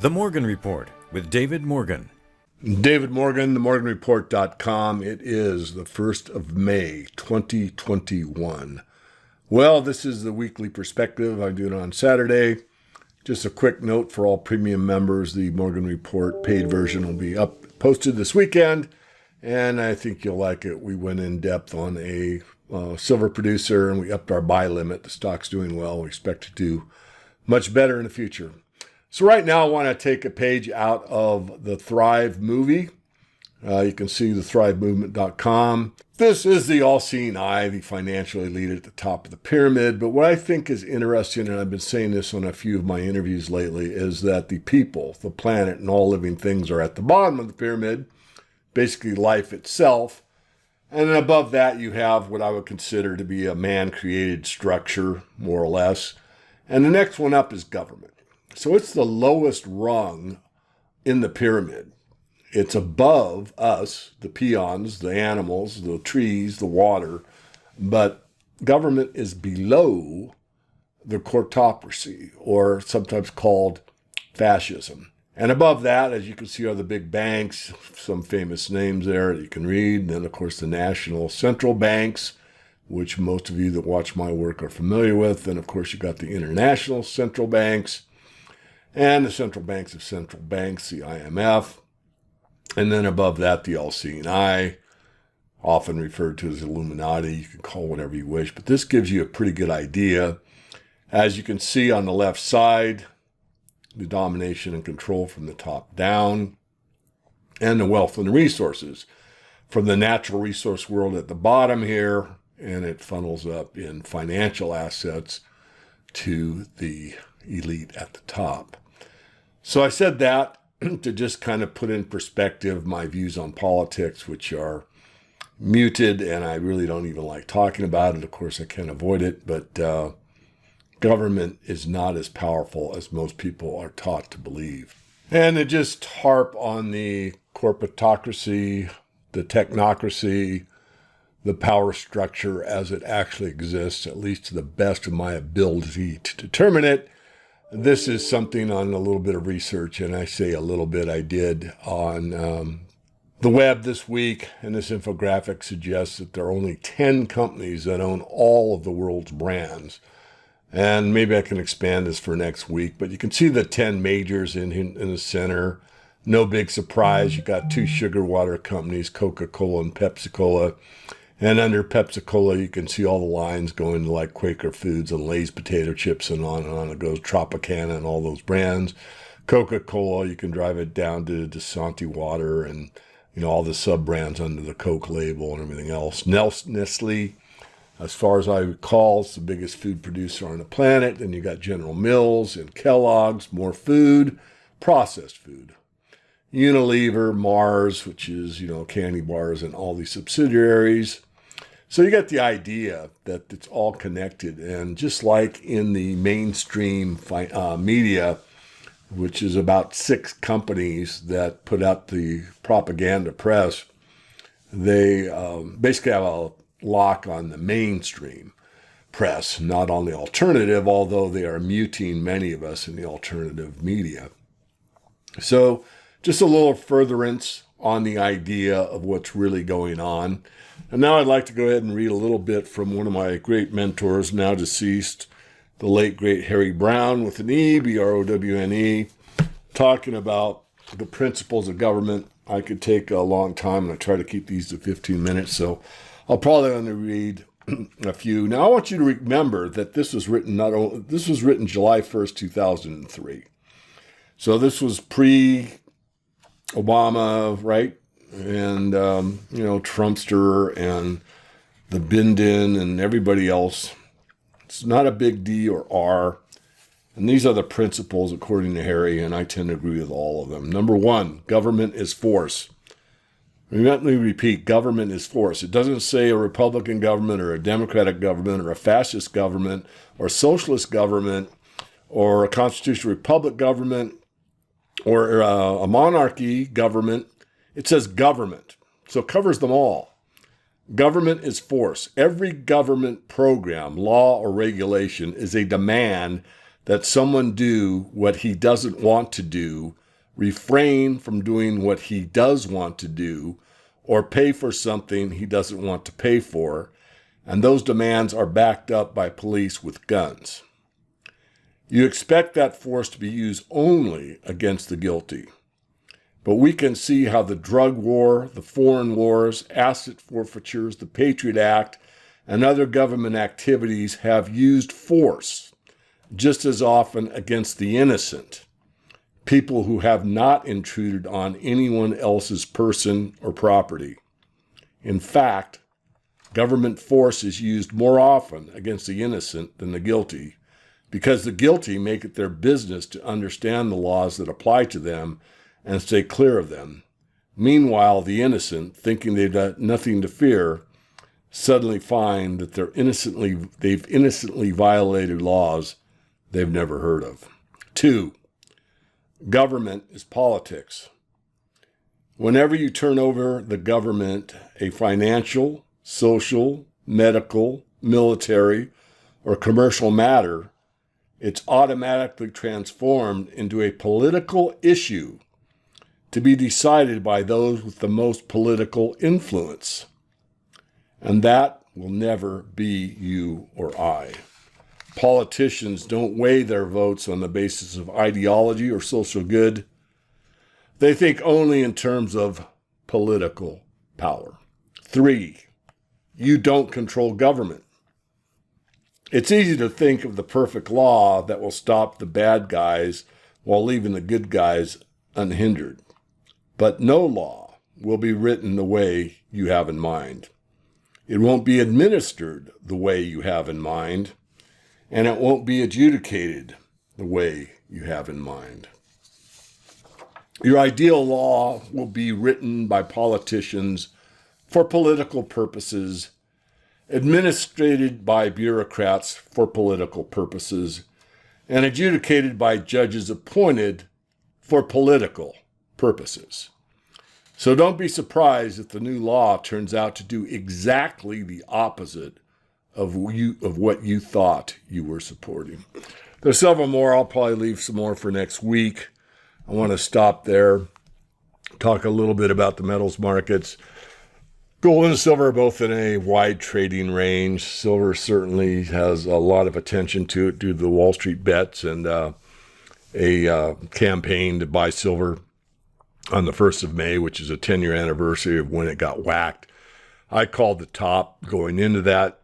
The Morgan Report with David Morgan. David Morgan, themorganreport.com. It is the 1st of May, 2021. Well, this is the weekly perspective. I do it on Saturday. Just a quick note for all premium members, the Morgan Report paid version will be posted this weekend, and I think you'll like it. We went in depth on a silver producer, and we upped our buy limit. The stock's doing well. We expect to do much better in the future. So right now I want to take a page out of the Thrive movie. You can see the thrivemovement.com. This is the all-seeing eye, the financial elite at the top of the pyramid. But what I think is interesting, and I've been saying this on a few of my interviews lately, is that the people, the planet, and all living things are at the bottom of the pyramid, basically life itself. And then above that you have what I would consider to be a man-created structure, more or less. And the next one up is government. So it's the lowest rung in the pyramid. It's above us, the peons, the animals, the trees, the water, but government is below the courtocracy, or sometimes called fascism. And above that, as you can see, are the big banks, some famous names there that you can read. And then, of course, the national central banks, which most of you that watch my work are familiar with. And, of course, you got the international central banks, and the central banks of central banks, the IMF. And then above that, the all-seeing eye, often referred to as Illuminati. You can call it whatever you wish, but this gives you a pretty good idea. As you can see on the left side, the domination and control from the top down, and the wealth and the resources from the natural resource world at the bottom here, and it funnels up in financial assets to the elite at the top. So I said that to just kind of put in perspective my views on politics, which are muted, and I really don't even like talking about it. Of course, I can't avoid it, but government is not as powerful as most people are taught to believe. And to just harp on the corporatocracy, the technocracy, the power structure as it actually exists, at least to the best of my ability to determine it. This is something on a little bit of research, and I say a little bit I did on the web this week, and this infographic suggests that there are only 10 companies that own all of the world's brands. And maybe I can expand this for next week, but you can see the 10 majors in the center. No big surprise. You got two sugar water companies, Coca-Cola and Pepsi-Cola. And under Pepsi-Cola, you can see all the lines going to like Quaker Foods and Lay's potato chips and on it goes, Tropicana and all those brands. Coca-Cola, you can drive it down to Dasani water and, you know, all the sub-brands under the Coke label and everything else. Nestle, as far as I recall, is the biggest food producer on the planet. Then you got General Mills and Kellogg's, more food, processed food. Unilever, Mars, which is, you know, candy bars and all these subsidiaries. So you get the idea that it's all connected. And just like in the mainstream media, which is about 6 companies that put out the propaganda press, they basically have a lock on the mainstream press, not on the alternative, although they are muting many of us in the alternative media. So just a little furtherance on the idea of what's really going on. And now I'd like to go ahead and read a little bit from one of my great mentors, now deceased, the late, great Harry Browne with an E, B-R-O-W-N-E, talking about the principles of government. I could take a long time, and I try to keep these to 15 minutes, so I'll probably only read a few. Now, I want you to remember that this was written July 1st, 2003. So this was pre-Obama, right? And, Trumpster and the Biden and everybody else. It's not a big D or R. And these are the principles, according to Harry, and I tend to agree with all of them. Number 1, government is force. Let me repeat, government is force. It doesn't say a Republican government or a Democratic government or a fascist government or a socialist government or a constitutional republic government or a monarchy government. It says government, so it covers them all. Government is force. Every government program, law, or regulation is a demand that someone do what he doesn't want to do, refrain from doing what he does want to do, or pay for something he doesn't want to pay for, and those demands are backed up by police with guns. You expect that force to be used only against the guilty. But we can see how the drug war, the foreign wars, asset forfeitures, the Patriot Act, and other government activities have used force just as often against the innocent, people who have not intruded on anyone else's person or property. In fact, government force is used more often against the innocent than the guilty, because the guilty make it their business to understand the laws that apply to them and stay clear of them. Meanwhile, the innocent, thinking they've got nothing to fear, suddenly find that they've innocently violated laws they've never heard of. 2, government is politics. Whenever you turn over the government a financial, social, medical, military, or commercial matter, it's automatically transformed into a political issue to be decided by those with the most political influence. And that will never be you or I. Politicians don't weigh their votes on the basis of ideology or social good. They think only in terms of political power. 3, you don't control government. It's easy to think of the perfect law that will stop the bad guys while leaving the good guys unhindered. But no law will be written the way you have in mind. It won't be administered the way you have in mind, and it won't be adjudicated the way you have in mind. Your ideal law will be written by politicians for political purposes, administered by bureaucrats for political purposes, and adjudicated by judges appointed for political purposes. So don't be surprised if the new law turns out to do exactly the opposite of what you thought you were supporting. There's several more. I'll probably leave some more for next week. I want to stop there, talk a little bit about the metals markets. Gold and silver are both in a wide trading range. Silver certainly has a lot of attention to it due to the Wall Street bets and a campaign to buy silver on the 1st of May, which is a 10-year anniversary of when it got whacked. I called the top going into that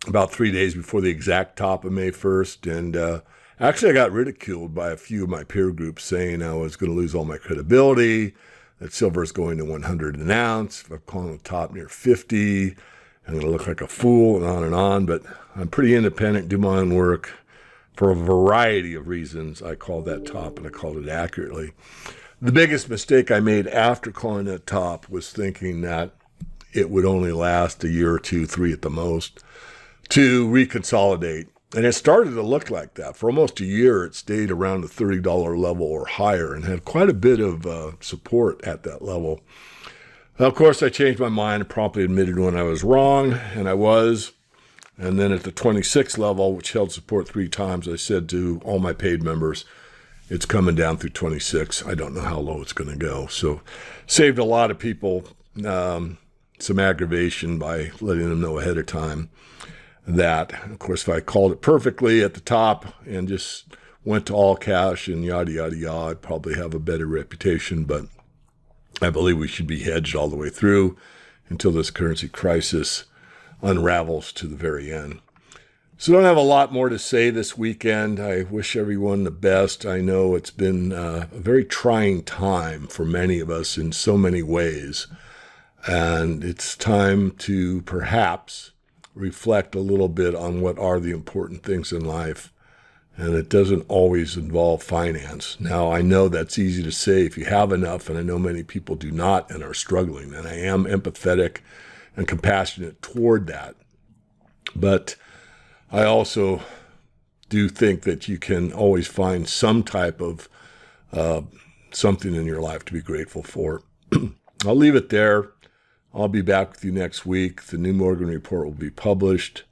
about 3 days before the exact top of May 1st. And actually, I got ridiculed by a few of my peer groups saying I was going to lose all my credibility, that silver is going to 100 an ounce. If I'm calling the top near 50, I'm going to look like a fool, and on and on. But I'm pretty independent, do my own work. For a variety of reasons, I called that top, and I called it accurately. The biggest mistake I made after calling that top was thinking that it would only last a year or 2, 3 at the most to reconsolidate. And it started to look like that. For almost a year, it stayed around the $30 level or higher and had quite a bit of support at that level. Now, of course, I changed my mind and promptly admitted when I was wrong, and I was. And then at the 26 level, which held support 3 times, I said to all my paid members, it's coming down through 26. I don't know how low it's going to go. So saved a lot of people some aggravation by letting them know ahead of time that. Of course, if I called it perfectly at the top and just went to all cash and yada, yada, yada, I'd probably have a better reputation. But I believe we should be hedged all the way through until this currency crisis unravels to the very end. So I don't have a lot more to say this weekend. I wish everyone the best. I know it's been a very trying time for many of us in so many ways. And it's time to perhaps reflect a little bit on what are the important things in life. And it doesn't always involve finance. Now, I know that's easy to say if you have enough, and I know many people do not and are struggling. And I am empathetic and compassionate toward that. But I also do think that you can always find some type of something in your life to be grateful for. I'll leave it there. I'll be back with you next week. The new Morgan Report will be published.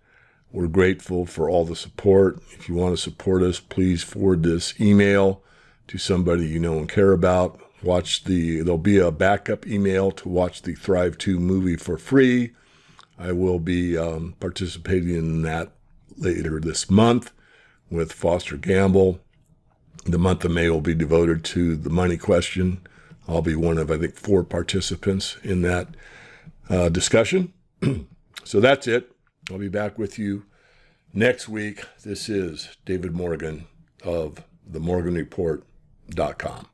We're grateful for all the support. If you want to support us, please forward this email to somebody you know and care about. There'll be a backup email to watch the Thrive 2 movie for free. I will be participating in that later this month with Foster Gamble. The month of May will be devoted to the money question. I'll be one of, I think, 4 participants in that discussion. So that's it. I'll be back with you next week. This is David Morgan of themorganreport.com.